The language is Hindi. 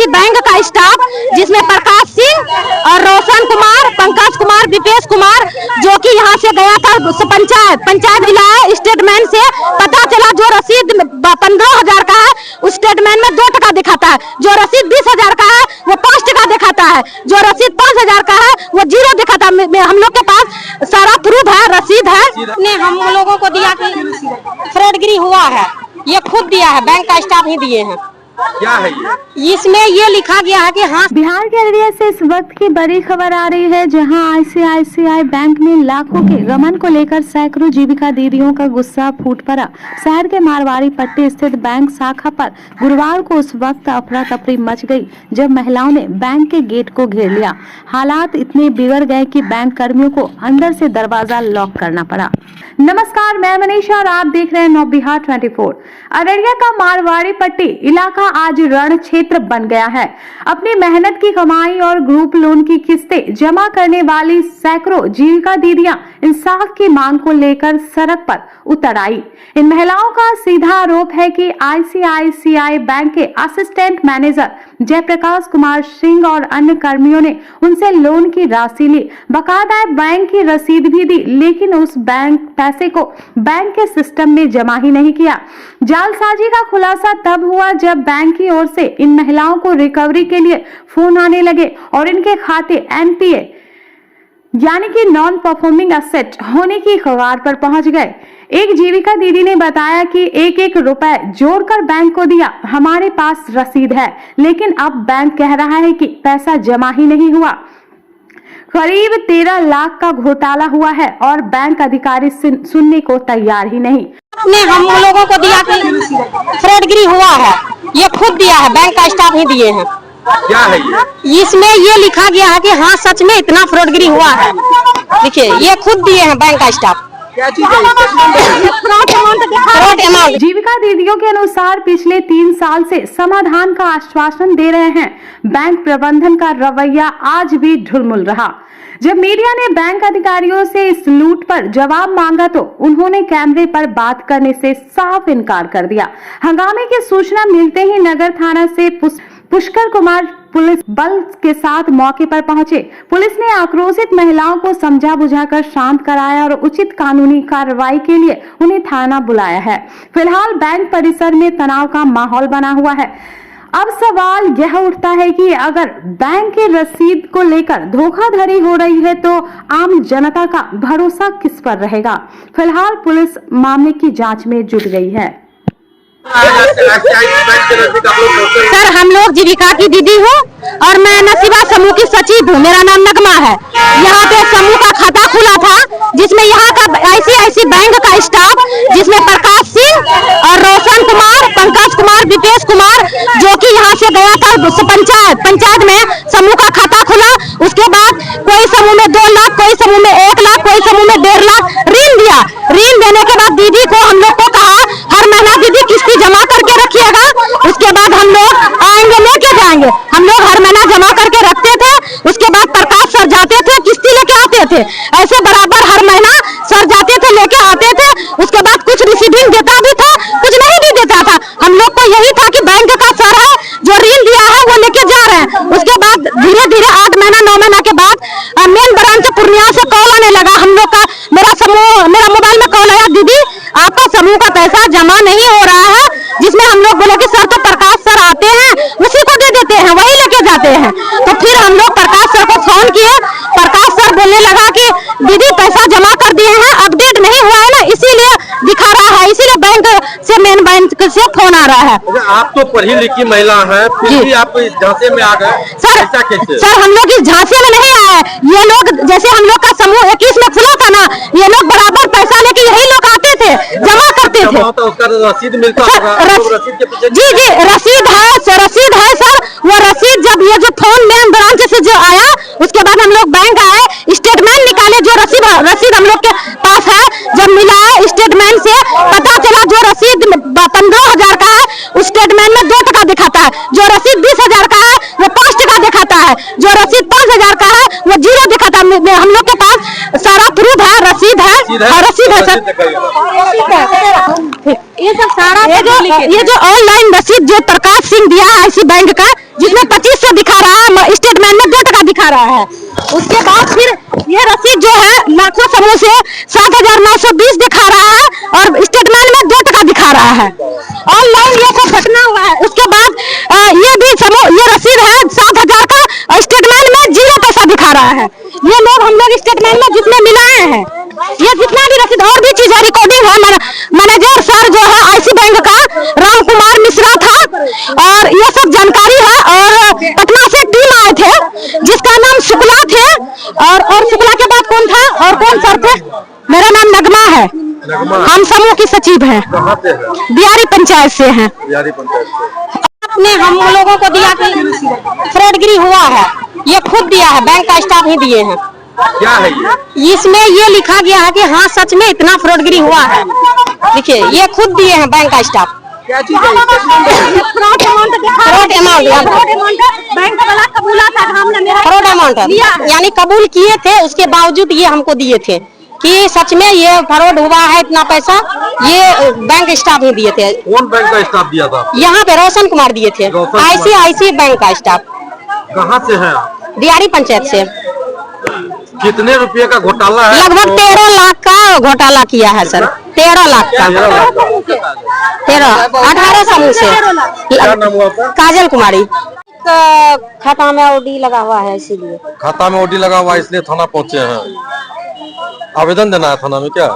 आईसीआईसी बैंक का स्टाफ जिसमें प्रकाश सिंह और रोशन कुमार, पंकज कुमार, दीपेश कुमार, जो कि यहाँ से गया था पंचायत मिलाया स्टेटमेंट से पता चला जो रसीद 15,000 का है उस स्टेटमेंट में 2 टका दिखाता है, जो रसीद 20,000 का है वो 5 टका दिखाता है, जो रसीद 5,000 का है वो 0 दिखाता है। हम लोग के पास सारा प्रूफ है, रसीद है। ने हम लोगों को दिया कि फ्रॉडगिरी हुआ है, ये खुद दिया है, बैंक का स्टाफ ही दिए हैं। क्या है ये? इसमें ये लिखा गया है कि हाँ। बिहार के अररिया से इस वक्त की बड़ी खबर आ रही है, जहां आईसीआईसीआई बैंक में लाखों के गबन को लेकर सैकड़ों जीविका दीदियों का गुस्सा फूट पड़ा। शहर के मारवाड़ी पट्टी स्थित बैंक शाखा पर गुरुवार को उस वक्त अफरा तफरी मच गई जब महिलाओं ने बैंक के गेट को घेर लिया। हालात इतने बिगड़ गए कि बैंक कर्मियों को अंदर से दरवाजा लॉक करना पड़ा। नमस्कार, मैं मनीषा और आप देख रहे हैं नवबिहार 24। अररिया का मारवाड़ी पट्टी इलाका आज रण क्षेत्र बन गया है। अपनी मेहनत की कमाई और ग्रुप लोन की किस्तें जमा करने वाली सैकड़ों जीविका दीदियां इंसाफ की मांग को लेकर सड़क पर उतर आई। इन महिलाओं का सीधा आरोप है कि आईसीआईसीआई बैंक के असिस्टेंट मैनेजर जयप्रकाश कुमार सिंह और अन्य कर्मियों ने उनसे लोन की राशि ली, बकायदा बैंक की रसीद भी दी, लेकिन उस बैंक पैसे को बैंक के सिस्टम में जमा ही नहीं किया। जालसाजी का खुलासा तब हुआ जब बैंक की ओर से इन महिलाओं को रिकवरी के लिए फोन आने लगे और इनके खाते एनपीए यानी कि नॉन परफॉर्मिंग एसेट होने की कगार पर पहुंच गए। एक जीविका दीदी ने बताया कि एक रुपए जोड़कर बैंक को दिया, हमारे पास रसीद है, लेकिन अब बैंक कह रहा है कि पैसा जमा ही नहीं हुआ। करीब 13 लाख का घोटाला हुआ है और बैंक अधिकारी सुनने को तैयार ही नहीं। ने हम लोगों को दिया कि फ्रॉडगिरी हुआ है, ये खुद दिया है, बैंक का स्टाफ ही दिए हैं। क्या है ये? इसमें ये लिखा गया है कि हाँ सच में इतना फ्रॉडगिरी हुआ है। देखिए ये खुद दिए हैं बैंक का स्टाफ। क्या चीज है? Fraud amount. जीविका दीदियों के अनुसार पिछले 3 साल से समाधान का आश्वासन दे रहे हैं। बैंक प्रबंधन का रवैया आज भी ढुलमुल रहा। जब मीडिया ने बैंक अधिकारियों से इस लूट पर जवाब मांगा तो उन्होंने कैमरे पर बात करने से साफ इनकार कर दिया। हंगामे की सूचना मिलते ही नगर थाना से पुष्कर कुमार पुलिस बल के साथ मौके पर पहुंचे। पुलिस ने आक्रोशित महिलाओं को समझा बुझाकर शांत कराया और उचित कानूनी कार्रवाई के लिए उन्हें थाना बुलाया है। फिलहाल बैंक परिसर में तनाव का माहौल बना हुआ है। अब सवाल यह उठता है कि अगर बैंक की रसीद को लेकर धोखाधड़ी हो रही है तो आम जनता का भरोसा किस पर रहेगा? फिलहाल पुलिस मामले की जांच में जुट गई है। सर हम लोग जीविका की दीदी हूँ और मैं नसीबा समूह की सचिव हूँ। मेरा नाम नगमा है। यहाँ पे समूह का खाता खुला था जिसमें यहाँ का आईसीआईसी बैंक का स्टाफ जिसमें प्रकाश सिंह और रोशन कुमार, पंकज कुमार, दीपेश कुमार, जो कि यहाँ से गया था पंचायत में समूह का खाता खुला। उसके बाद कोई समूह में 2 लाख, कोई समूह में 1 लाख, कोई समूह में 1.5 लाख ऋण दिया। ऋण देने के बाद दीदी को हम लोग को कहा हर महीना दीदी किस्ती जमा करके रखिएगा, उसके बाद हम लोग आएंगे लेके जाएंगे। हम लोग हर महीना जमा करके रखते थे। उसके बाद प्रकाश सर जाते थे, किस्ती लेके आते थे। ऐसे बराबर हर महीना सर जाते थे, लेके आते थे। उसके बाद कुछ रिसीविंग देता भी था, कुछ नहीं भी देता था। हम लोग को यही था कि बैंक का सर है जो ऋण दिया है वो लेके जा रहे हैं। उसके बाद धीरे धीरे 8 महीना 9 महीना के बाद मेन ब्रांच पूर्णिया से कॉल आने लगा। हम लोग का मेरा मोबाइल में कॉल आया, दीदी आपका समूह का पैसा जमा नहीं हो रहा है। जिसमें हम लोग बोले कि सर तो प्रकाश सर आते हैं उसी को दे देते हैं, वही लेके जाते हैं। तो फिर हम लोग प्रकाश सर को फोन किए। प्रकाश सर बोलने लगा कि दीदी पैसा जमा कर दिए हैं, अपडेट नहीं हुआ है ना, इसीलिए दिखा रहा है, इसीलिए बैंक से मेन बैंक से फोन आ रहा है। आप तो पढ़ी लिखी महिला है, फिर भी आप इस झांसे में आ गए। सर हम लोग इस झांसे में नहीं आए। ये लोग जैसे हम लोग का समूह 21 में खुला था ना, ये लोग बराबर पैसा लेके यही लोग आते थे, जमा करते थे। उसका रसीद मिलता होगा। जी रसीद है सर। वो रसीद जब ये जो फोन मेन ब्रांच से जो आया उसके बाद हम लोग बैंक आए, स्टेटमेंट निकाले। जो रसीद हम लोग के पास है, जब मिला स्टेटमेंट से पता चला जो रसीद 15,000 का है उस स्टेटमेंट में 2 टका दिखाता है, जो रसीद 20,000 का है वो 5 टका दिखाता है, जो रसीद 5,000 का है वो 0 दिखाता है। हम लोग के पास सारा प्रूफ है, रसीद है सर। ये सब सारा ये जो ऑनलाइन रसीद जो प्रकाश सिंह दिया है इसी बैंक का, जिस इसमें 2500 दिखा रहा है, स्टेटमेंट में 2 टका दिखा रहा है। उसके बाद फिर ये रसीद जो है लाखों समूह से 7920 दिखा रहा है और स्टेटमेंट में 2 टका दिखा रहा है। ऑनलाइन ये सब घटना हुआ है। उसके बाद ये भी समूह, ये रसीद है 7000 का और स्टेटमेंट में 0 पैसा दिखा रहा है। ये लोग हम लोग स्टेटमेंट में जितने मिलाए हैं, ये जितना भी रसीद और भी चीज है, रिकॉर्डिंग है। मैनेजर सर जो है IC बैंक का राम कुमार मिश्रा था और ये सब जानकारी है। और पटना से टीम आए थे जिसका नाम शुक्ला थे और शुक्ला के बाद कौन था और कौन सर थे? मेरा नाम नगमा है। हम समूह की सचिव हैं। कहाँ से है? बिहारी पंचायत से हैं। बिहारी पंचायत से। ने हम लोगों को दिया कि फ्रॉडगिरी हुआ है, ये खुद दिया है, बैंक का स्टाफ ही दिए हैं। क्या है ये? इसमें ये लिखा गया है कि हाँ सच में इतना फ्रॉडगिरी हुआ है। देखिए ये खुद दिए हैं बैंक का स्टाफ। क्या चीज है? फ्रॉड अमाउंट बैंक वाला कबूला था, हमने मेरा फ्रॉड अमाउंट यानी कबूल किए थे, उसके बावजूद ये हमको दिए थे कि सच में ये फ्रॉड हुआ है, इतना पैसा ये बैंक स्टाफ ही दिए थे। कौन बैंक का स्टाफ दिया था? यहाँ पे रोशन कुमार दिए थे, ICICI बैंक का स्टाफ। कहाँ से हैं आप? बिहारी पंचायत से। कितने रुपए का घोटाला है? लगभग 13 लाख का घोटाला किया है सर। 13 लाख का। 18 समूह से। क्या नाम हुआ आपका? काजल कुमारी। खाता में OD लगा हुआ है, इसीलिए खाता में OD लगा हुआ है, इसलिए थाना पहुँचे हैं। आवेदन देना है थाना में क्या?